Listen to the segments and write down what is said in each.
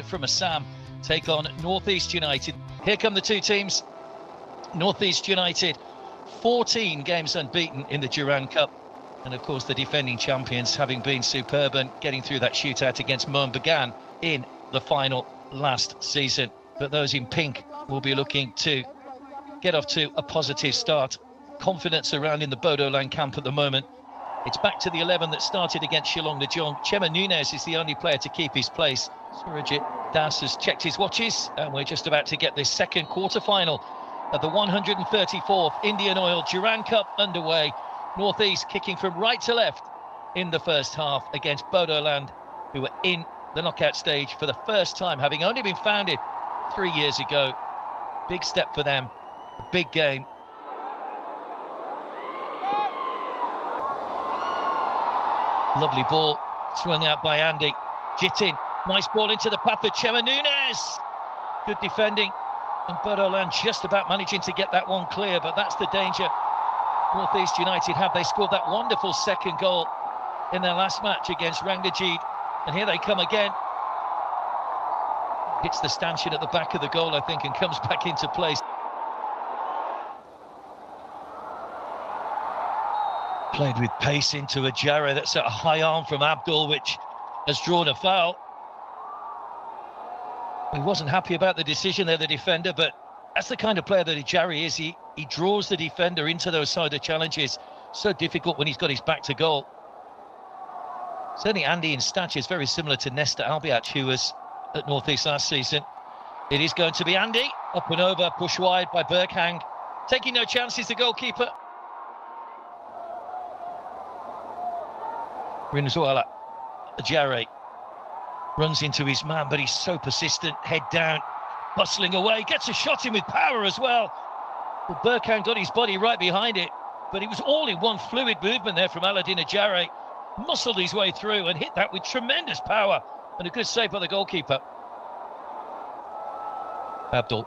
from Assam take on North East United. Here come the two teams. North East United, 14 games unbeaten in the Durand Cup. And of course, the defending champions, having been superb and getting through that shootout against Mohun Bagan in the final last season. But those in pink will be looking to get off to a positive start. Confidence around in the Bodoland camp at the moment. It's back to the 11 that started against Shillong Najong. Chema Nunes is the only player to keep his place. Surajit Das has checked his watches, and we're just about to get this second quarter-final of the 134th Indian Oil Durand Cup underway. North East kicking from right to left in the first half against Bodoland, who were in the knockout stage for the first time, having only been founded 3 years ago. Big step for them, a big game. Lovely ball swung out by Andy. Jitin, nice ball into the path of Chema Nunes. Good defending, and Bodoland just about managing to get that one clear, but that's the danger North East United have. They scored that wonderful second goal in their last match against Rangjit, and here they come again. Hits the stanchion at the back of the goal, I think, and comes back into place. Played with pace into a Ajare. That's a high arm from Abdul, which has drawn a foul. He wasn't happy about the decision there, the defender, but that's the kind of player that Ajare is. He draws the defender into those side of challenges. So difficult when he's got his back to goal. Certainly Andy in stature is very similar to Nesta Albiach, who was at North East last season. It is going to be Andy. Up and over, push wide by Berghang. Taking no chances, the goalkeeper. Rinzuala, Ajare runs into his man, but he's so persistent, head down, bustling away, gets a shot in with power as well. Well, Berghang got his body right behind it, but it was all in one fluid movement there from Aladdin Ajare. Muscled his way through and hit that with tremendous power, and a good save by the goalkeeper. Abdul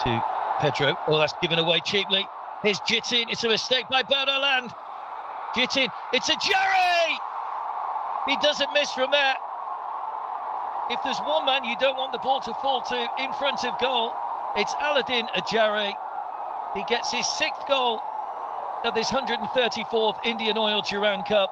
to Pedro. Oh, that's given away cheaply. Here's Jitin. It's a mistake by Bodoland. Jitin, it's Ajare! He doesn't miss from there. If there's one man you don't want the ball to fall to in front of goal, it's Aladdin Ajare. He gets his 6th goal of this 134th Indian Oil Durand Cup.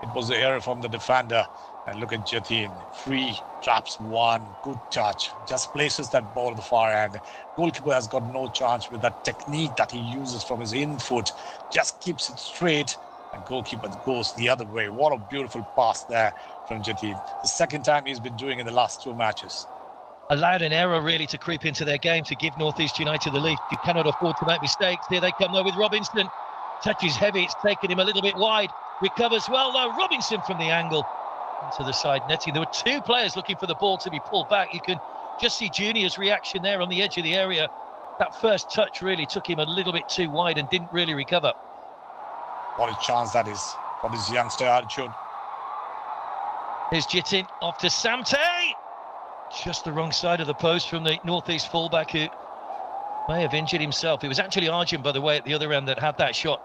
It was the error from the defender. And look at Jitin. Free, traps one, good touch. Just places that ball at the far end. Goalkeeper has got no chance with that technique that he uses from his in foot. Just keeps it straight, and goalkeeper goes the other way. What a beautiful pass there from Jitin. The second time he's been doing in the last 2 matches. Allowed an error really to creep into their game to give North East United the lead. You cannot afford to make mistakes. Here they come though with Robinson. Touches heavy, it's taken him a little bit wide. Recovers well though, Robinson from the angle. Into the side netting. There were 2 players looking for the ball to be pulled back. You can just see Junior's reaction there on the edge of the area. That first touch really took him a little bit too wide and didn't really recover. What a chance that is for this youngster Arjun. Here's Jitin off to Samte. Just the wrong side of the post from the North East fullback, who may have injured himself. It was actually Arjun, by the way, at the other end that had that shot.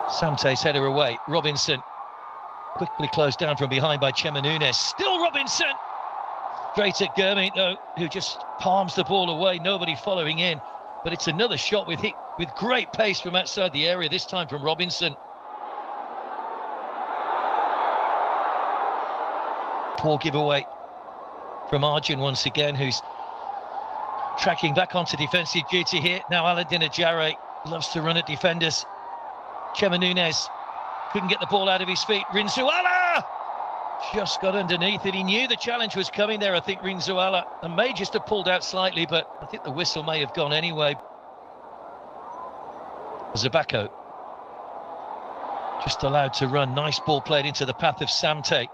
Samte's header away. Robinson quickly closed down from behind by Chema Nunes. Still Robinson! Straight at Gurmeet, though, who just palms the ball away. Nobody following in. But it's another shot with great pace from outside the area, this time from Robinson. Poor giveaway from Arjun once again, who's tracking back onto defensive duty here. Now Aladdin Ajare loves to run at defenders. Chema Nunes couldn't get the ball out of his feet. Rinzuala just got underneath it. He knew the challenge was coming there, I think, Rinzuala, and may just have pulled out slightly, but I think the whistle may have gone anyway. Zabako just allowed to run. Nice ball played into the path of Samte.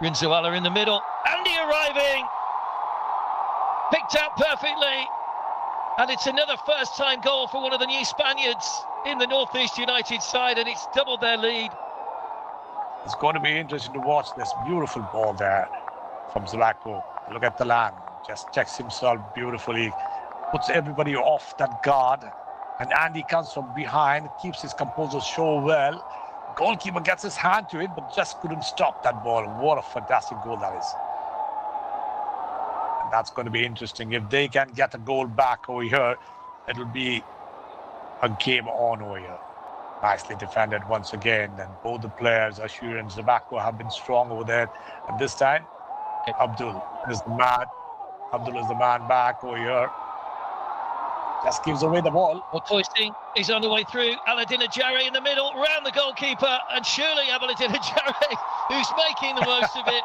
Rinzuala in the middle. Andy arriving. Picked out perfectly. And it's another first-time goal for one of the new Spaniards in the North East United side, and it's doubled their lead. It's going to be interesting to watch this beautiful ball there from Zabako. Look at the land. Just checks himself beautifully. Puts everybody off that guard. And Andy comes from behind, keeps his composure so well. Goalkeeper gets his hand to it, but just couldn't stop that ball. What a fantastic goal that is. And that's going to be interesting. If they can get a goal back over here, it'll be a game on over here. Nicely defended once again. And both the players, Ashur and Zabako, have been strong over there. And this time, Abdul is the man. Abdul is the man back over here. Just gives away the ball. Well, hoisting is on the way through. Aladin Ajare in the middle, round the goalkeeper, and surely Aladin Ajare, who's making the most of it.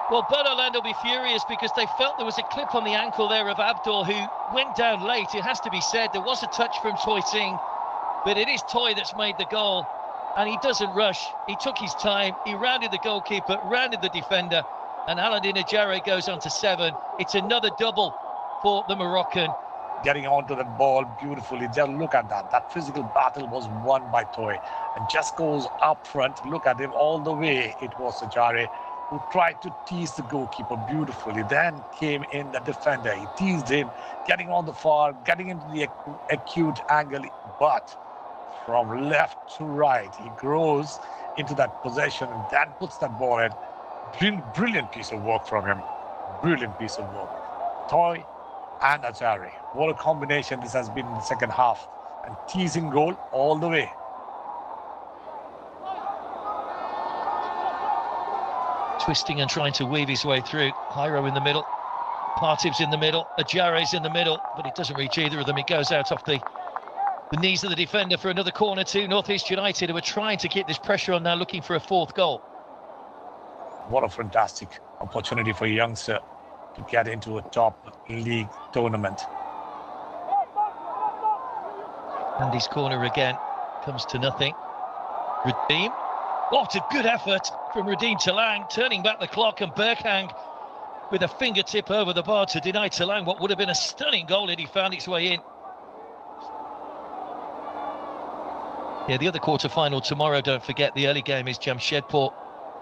Well, BODOLAND will be furious because they felt there was a clip on the ankle there of Abdul, who went down late. It has to be said, there was a touch from Toy Singh, but it is Toy that's made the goal, and he doesn't rush. He took his time, he rounded the goalkeeper, rounded the defender, and Aladin Ajare goes on to 7. It's another double for the Moroccan. Getting onto the ball beautifully. Just look at that. That physical battle was won by Toy, and just goes up front. Look at him all the way. It was Ajare who tried to tease the goalkeeper beautifully. Then came in the defender. He teased him, getting on the far, getting into the acute angle. But from left to right, he grows into that possession and then puts that ball in. Brilliant piece of work from him. Brilliant piece of work. Toy and Ajare. What a combination this has been in the second half. And teasing goal all the way. Twisting and trying to weave his way through. Hyro in the middle. Partib's in the middle. Ajare's in the middle. But it doesn't reach either of them. It goes out off the knees of the defender for another corner to North East United, who are trying to keep this pressure on now, looking for a 4th goal. What a fantastic opportunity for a youngster to get into a top league tournament. Andy's corner again comes to nothing. Radim, what a good effort from Radim Talang, turning back the clock, and Berkhang with a fingertip over the bar to deny Talang what would have been a stunning goal if he found its way in. Yeah, the other quarter-final tomorrow, don't forget, the early game is Jamshedpur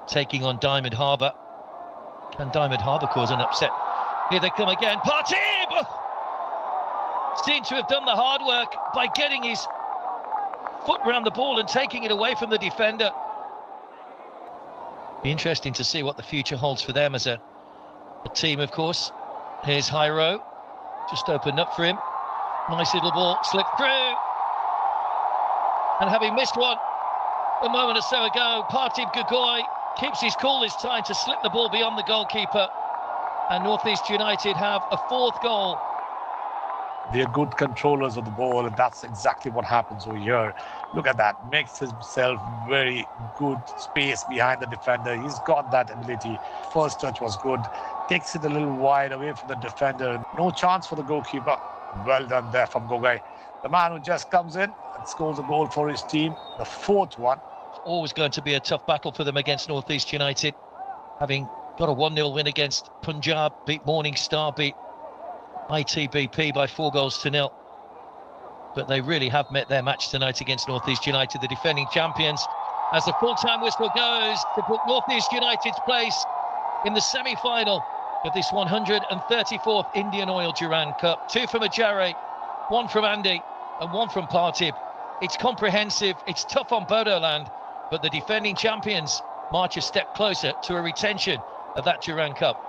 taking on Diamond Harbour. Can Diamond Harbour cause an upset? Here they come again. Partib! Seemed to have done the hard work by getting his foot round the ball and taking it away from the defender. Be interesting to see what the future holds for them as a team, of course. Here's Hyro, just opened up for him. Nice little ball, slipped through. And having missed one a moment or so ago, Partib Gugoi keeps his cool this time to slip the ball beyond the goalkeeper. And North East United have a 4th goal. They're good controllers of the ball, and that's exactly what happens over here. Look at that. Makes himself very good space behind the defender. He's got that ability. First touch was good. Takes it a little wide away from the defender. No chance for the goalkeeper. Well done there from Gugoi. The man who just comes in and scores a goal for his team. The 4th one. Always going to be a tough battle for them against North East United. Having got a 1-0 win against Punjab, beat Morning Star, beat ITBP by 4-0. But they really have met their match tonight against North East United, the defending champions, as the full-time whistle goes to put North East United's place in the semi-final of this 134th Indian Oil Durand Cup. 2 from Ajare, 1 from Andy, and 1 from Partib. It's comprehensive, it's tough on BODOLAND, but the defending champions march a step closer to a retention of that Durand Cup.